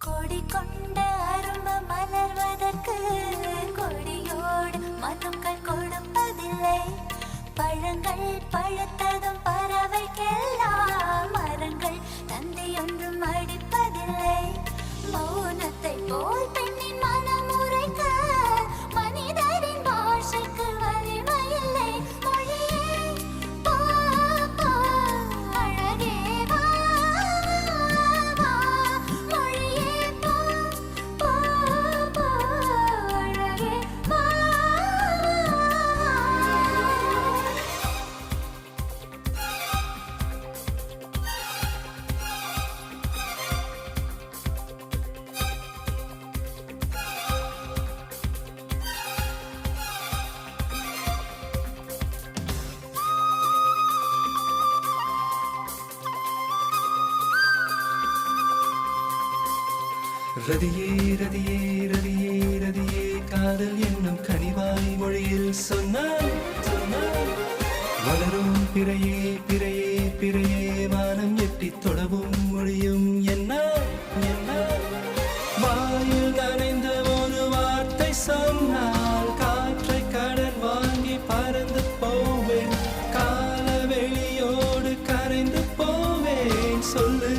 கொடி கொண்ட அரும்பு மலர்வதற்கு கொடியோடு மனுக்கள் கொடுப்பதில்லை. பழங்கள் பழுத்ததும் பறவைக்கெல்லாம் மரங்கள் தந்தையொன்றும் அடிப்பதில்லை. மௌனத்தை போல் பெண்ணின் மனம் உரைக்க மனிதரின் பாஷைக்கு வலிமையில்லை. மொழியே போ போ அழகே வா வா, மொழியே போ போ போ அழகே வா. ரதியே ரதியே ரதியே ரதியே காதல் என்னும் கனிவாய் மொழியில் சொன்னாய் வளரும் பிறையே பிறையே பிறையே வானம் எட்டி தொடவும் மொழியும் என்ன என்ன வாயில் நனைந்த ஒரு வார்த்தை சொன்னால் காற்றை கடன் வாங்கி பறந்து போவேன். கால வெளியோடு கரைந்து போவேன். சொல்லு